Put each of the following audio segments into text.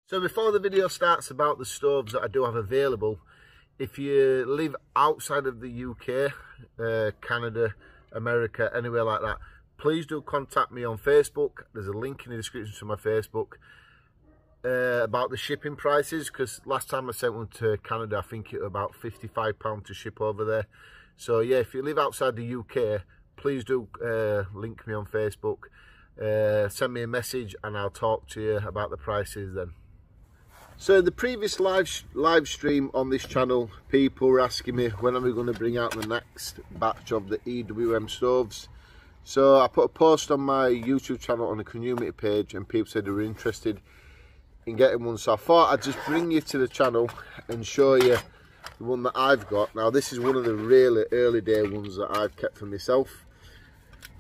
So before the video starts about the stoves that I do have available, if you live outside of the UK, Canada, America, anywhere like that, please do contact me on Facebook. There's a link in the description to my Facebook about the shipping prices, because last time I sent one to Canada, I think it was about £55 to ship over there. So yeah, if you live outside the UK, please do link me on Facebook, send me a message and I'll talk to you about the prices then. So the previous live stream on this channel, people were asking me when are we going to bring out the next batch of the EWM stoves. So I put a post on my YouTube channel on the community page and people said they were interested in getting one. So I thought I'd just bring you to the channel and show you the one that I've got. Now this is one of the really early day ones that I've kept for myself.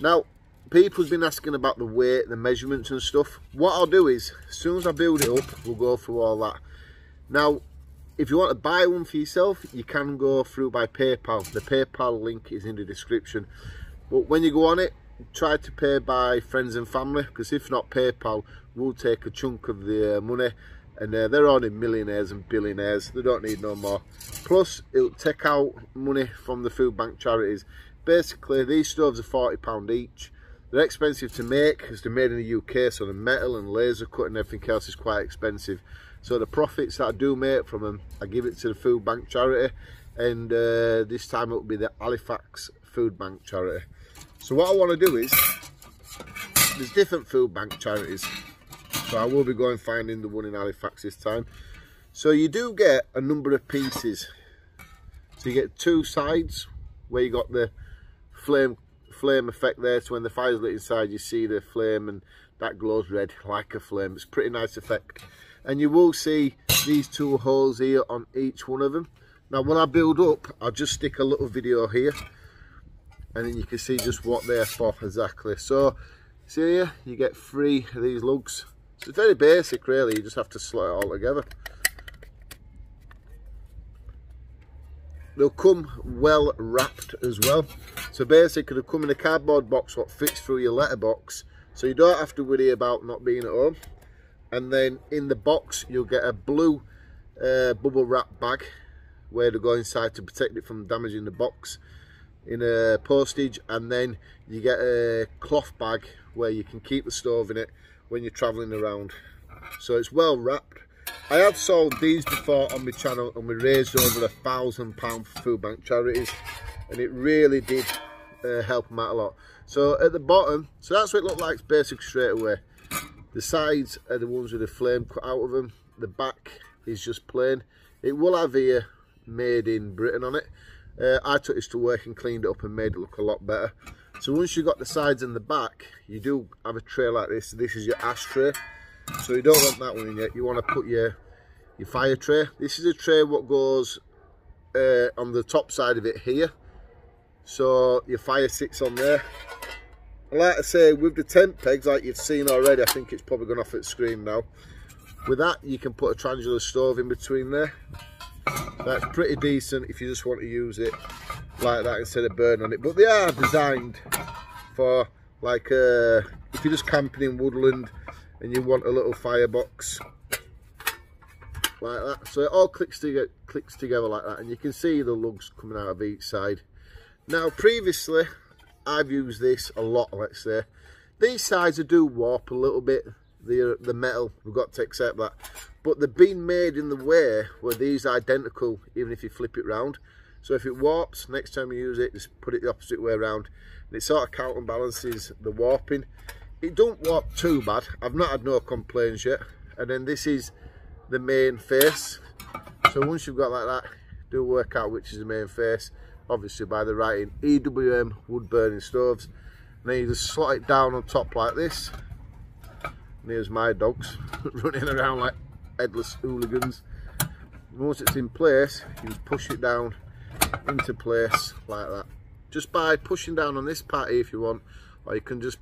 Now people's been asking about the weight, the measurements and stuff. What I'll do is, as soon as I build it up, we'll go through all that. Now, if you want to buy one for yourself, you can go through by PayPal. The PayPal link is in the description. But when you go on it, try to pay by friends and family, because if not, PayPal will take a chunk of the money. And they're only millionaires and billionaires. They don't need no more. Plus, it'll take out money from the food bank charities. Basically, these stoves are £40 each. They're expensive to make because they're made in the UK, so the metal and laser cut and everything else is quite expensive. So the profits that I do make from them, I give it to the food bank charity, and this time it will be the Halifax food bank charity. So what I want to do is, there's different food bank charities, so I will be going finding the one in Halifax this time. So you do get a number of pieces. So you get two sides where you got the flame effect there, so when the fire's lit inside you see the flame and that glows red like a flame. It's a pretty nice effect, and you will see these two holes here on each one of them. Now when I build up, I'll just stick a little video here and then you can see just what they're for exactly. So see here, you get 3 of these lugs. So it's very basic really, you just have to slot it all together. They'll come well wrapped as well. So basically they'll come in a cardboard box what fits through your letterbox, so you don't have to worry about not being at home. And then in the box you'll get a blue bubble wrap bag where to go inside to protect it from damaging the box in a postage, and then you get a cloth bag where you can keep the stove in it when you're travelling around. So it's well wrapped. I have sold these before on my channel and we raised over £1,000 for food bank charities, and it really did help them out a lot. So at the bottom, so that's what it looked like basic straight away. The sides are the ones with the flame cut out of them. The back is just plain. It will have here made in Britain on it. I took this to work and cleaned it up and made it look a lot better. So once you've got the sides and the back, you do have a tray like this. This is your ashtray. So you don't want that one in yet. You want to put your fire tray. This is a tray what goes on the top side of it here. So your fire sits on there. And like I say, with the tent pegs, like you've seen already, I think it's probably gone off at screen now. With that, you can put a triangular stove in between there. That's pretty decent if you just want to use it like that instead of burn on it. But they are designed for like if you're just camping in woodland and you want a little firebox like that. So it all clicks together like that, and you can see the lugs coming out of each side. Now previously I've used this a lot, let's say. These sides do warp a little bit, the metal, we've got to accept that. But they've been made in the way where these are identical even if you flip it round. So if it warps, next time you use it, just put it the opposite way around. And it sort of counterbalances the warping. It don't warp too bad. I've not had no complaints yet. And then this is the main face. So once you've got like that, do work out which is the main face. Obviously by the writing EWM wood burning stoves. And then you just slot it down on top like this. And here's my dogs running around like headless hooligans. Once it's in place, you just push it down into place like that. Just by pushing down on this part here if you want, or you can just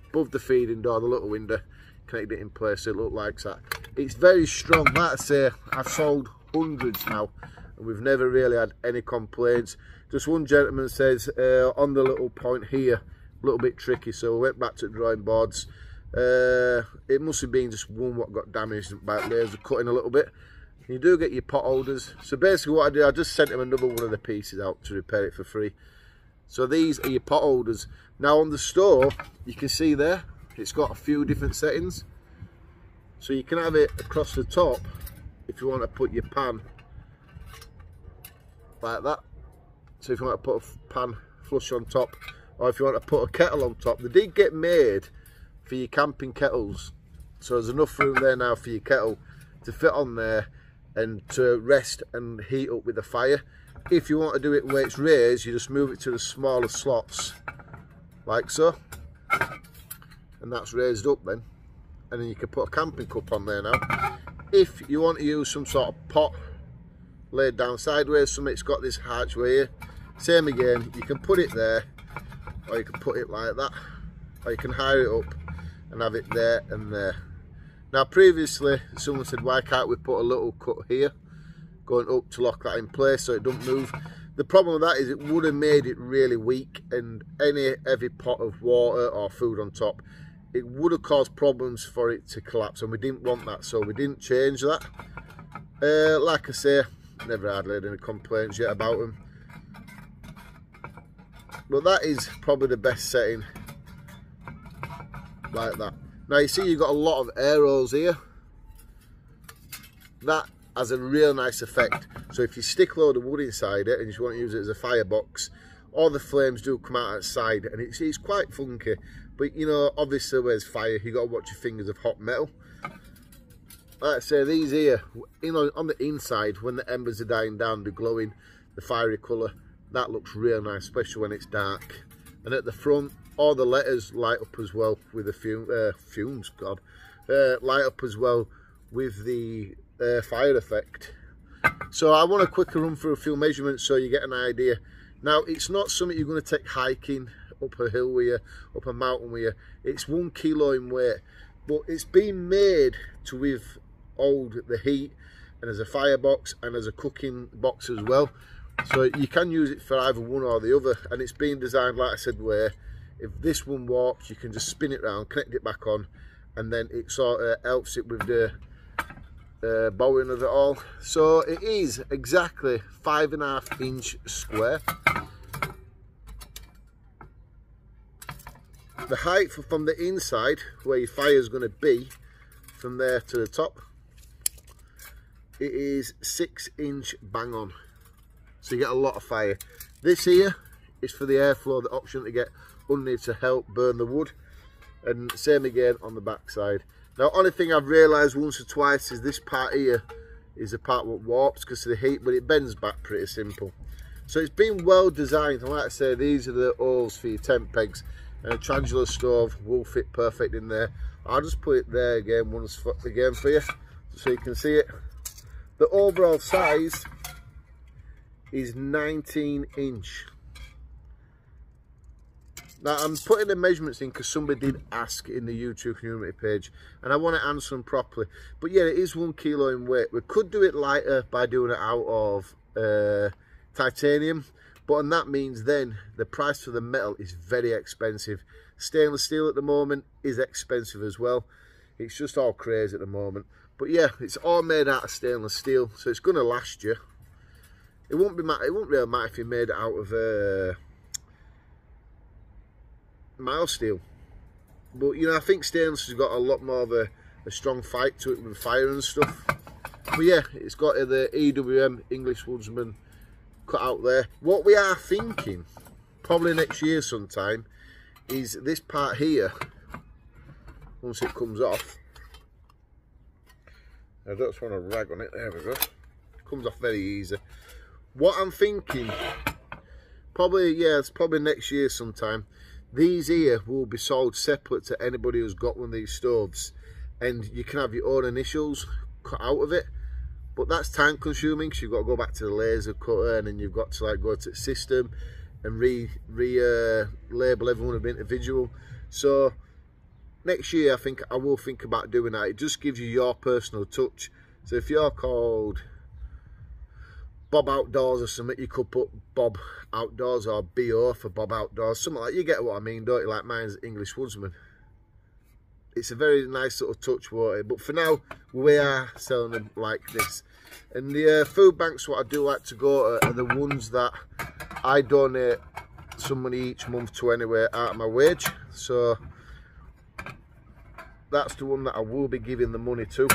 above the feeding door, the little window, connect it in place so it looks like that. It's very strong. Like I say, I've sold hundreds now and we've never really had any complaints. Just one gentleman says on the little point here, a little bit tricky, so we went back to the drawing boards It must have been just one what got damaged by laser cutting a little bit. You do get your pot holders. So basically what I did, I just sent him another one of the pieces out to repair it for free. So these are your pot holders. Now on the stove, you can see there, it's got a few different settings. So you can have it across the top if you want to put your pan like that. So if you want to put a pan flush on top, or if you want to put a kettle on top. They did get made for your camping kettles. So there's enough room there now for your kettle to fit on there and to rest and heat up with the fire. If you want to do it where it's raised, you just move it to the smaller slots, like so. And that's raised up then. And then you can put a camping cup on there now. If you want to use some sort of pot laid down sideways, something's got this archway here, same again, you can put it there, or you can put it like that, or you can hire it up and have it there and there. Now previously someone said, why can't we put a little cut here going up to lock that in place so it don't move? The problem with that is it would have made it really weak, and any heavy pot of water or food on top, it would have caused problems for it to collapse, and we didn't want that, so we didn't change that. Like I say, never had any complaints yet about them. But that is probably the best setting, like that. Now you see you've got a lot of arrows here. That has a real nice effect. So if you stick a load of wood inside it and you just want to use it as a firebox, all the flames do come out outside, and it's quite funky. But you know, obviously where's fire, you got to watch your fingers of hot metal. Like I say, these here, you know, on the inside, when the embers are dying down, they're glowing, the fiery colour. That looks real nice, especially when it's dark. And at the front, all the letters light up as well with the fumes, God. Light up as well with the fire effect. So I want to quickly run through a few measurements so you get an idea. Now, it's not something you're going to take hiking up a hill with you, up a mountain with you. It's 1 kilo in weight, but it's been made to withhold the heat, and as a firebox and as a cooking box as well. So you can use it for either one or the other, and it's been designed, like I said, where if this one warps, you can just spin it round, connect it back on, and then it sort of helps it with the bowing of it all. So it is exactly 5.5 inch square. The height from the inside, where your fire is going to be, from there to the top, it is 6 inch bang on. So you get a lot of fire. This here is for the airflow, the option to get underneath to help burn the wood. And same again on the back side. Now, only thing I've realised once or twice is this part here is the part that warps because of the heat, but it bends back pretty simple. So it's been well designed, and like I say, these are the holes for your tent pegs, and a triangular stove will fit perfect in there. I'll just put it there again once again for you so you can see it. The overall size is 19 inch. Now I'm putting the measurements in because somebody did ask in the YouTube community page, and I want to answer them properly. But yeah, it is 1 kilo in weight. We could do it lighter by doing it out of titanium, but and that means then the price for the metal is very expensive. Stainless steel at the moment is expensive as well. It's just all crazy at the moment. But yeah, it's all made out of stainless steel, so it's going to last you. It won't really matter if you made it out of mild steel. But you know, I think stainless has got a lot more of a strong fight to it with fire and stuff. But yeah, it's got the EWM English Woodsman cut out there. What we are thinking, probably next year sometime, is this part here, once it comes off. I just want to rag on it, there we go. It comes off very easy. What I'm thinking, probably, yeah, it's probably next year sometime, these here will be sold separate to anybody who's got one of these stoves, and you can have your own initials cut out of it. But that's time consuming because you've got to go back to the laser cutter, and then you've got to like go to the system and label everyone as individual. So next year I think I will think about doing that. It just gives you your personal touch. So if you're called Bob Outdoors or something, you could put Bob Outdoors or BO for Bob Outdoors, something like, you get what I mean, don't you? Like mine's English Woodsman. it's a very nice little touch, won't it? But for now, we are selling them like this. And the food banks, what I do like to go to are the ones that I donate some money each month to anyway out of my wage. So that's the one that I will be giving the money to.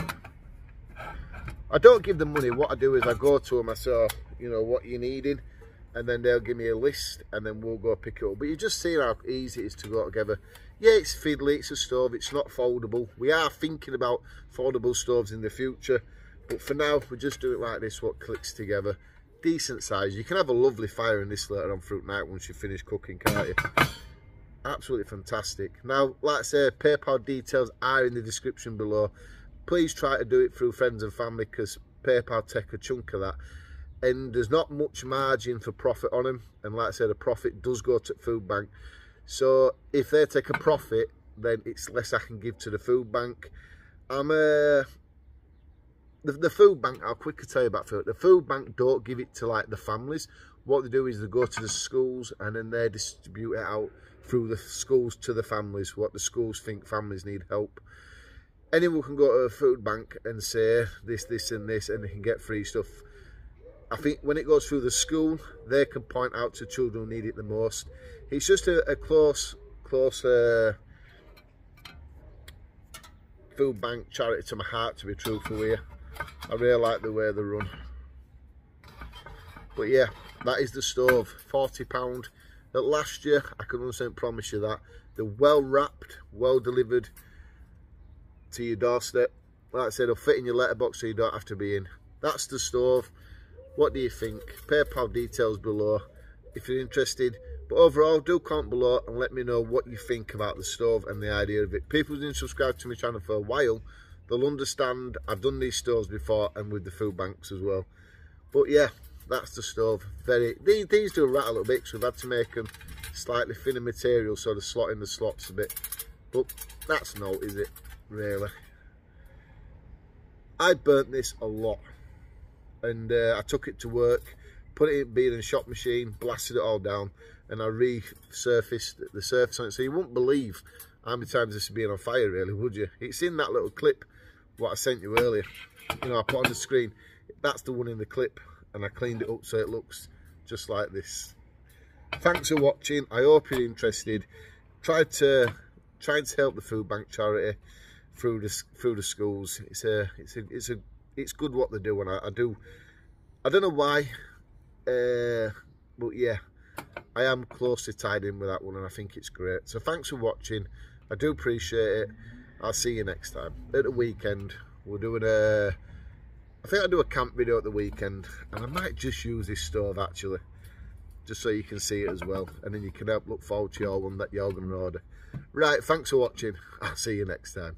I don't give them money. What I do is I go to them, I say, you know, what you needing, and then they'll give me a list, and then we'll go pick it up. But you just see how easy it is to go together. Yeah, it's fiddly, it's a stove, it's not foldable. We are thinking about foldable stoves in the future, but for now, we just do it like this, what clicks together. Decent size. You can have a lovely fire in this later on through night once you finish cooking, can't you? Absolutely fantastic. Now, like I say, PayPal details are in the description below. Please try to do it through friends and family, because PayPal take a chunk of that. And there's not much margin for profit on them. And like I said, the profit does go to food bank. So if they take a profit, then it's less I can give to the food bank. The food bank, I'll quickly tell you about food. The food bank don't give it to like the families. What they do is they go to the schools, and then they distribute it out through the schools to the families, what the schools think families need help. Anyone can go to a food bank and say this, this and this, and they can get free stuff. I think when it goes through the school, they can point out to children who need it the most. It's just a close food bank charity to my heart, to be truthful with you. I really like the way they run. But yeah, that is the stove, £40. At last year, I can 100% promise you that. They're well wrapped, well delivered to your doorstep. Like I said, they'll fit in your letterbox so you don't have to be in. That's the stove. What do you think? PayPal details below if you're interested. But overall, do comment below and let me know what you think about the stove and the idea of it. People who didn't subscribe to my channel for a while, they'll understand I've done these stoves before, and with the food banks as well. But yeah, that's the stove. These do rat a little bit, so we've had to make them slightly thinner material so they slot in the slots a bit. But that's no, is it? Really. I burnt this a lot. And I took it to work, put it in the shop machine, blasted it all down, and I resurfaced the surface on it. So you wouldn't believe how many times this is being on fire, really, would you? It's in that little clip, what I sent you earlier. You know, I put on the screen. That's the one in the clip, and I cleaned it up so it looks just like this. Thanks for watching. I hope you're interested. Trying to help the food bank charity through the schools. It's good what they do, and I don't know why, but yeah, I am closely tied in with that one, and I think it's great. So thanks for watching. I do appreciate it. I'll see you next time. At the weekend, we're doing I think I'll do a camp video at the weekend, and I might just use this stove actually, just so you can see it as well, and then you can help look forward to your one that you're going to order. Right, thanks for watching. I'll see you next time.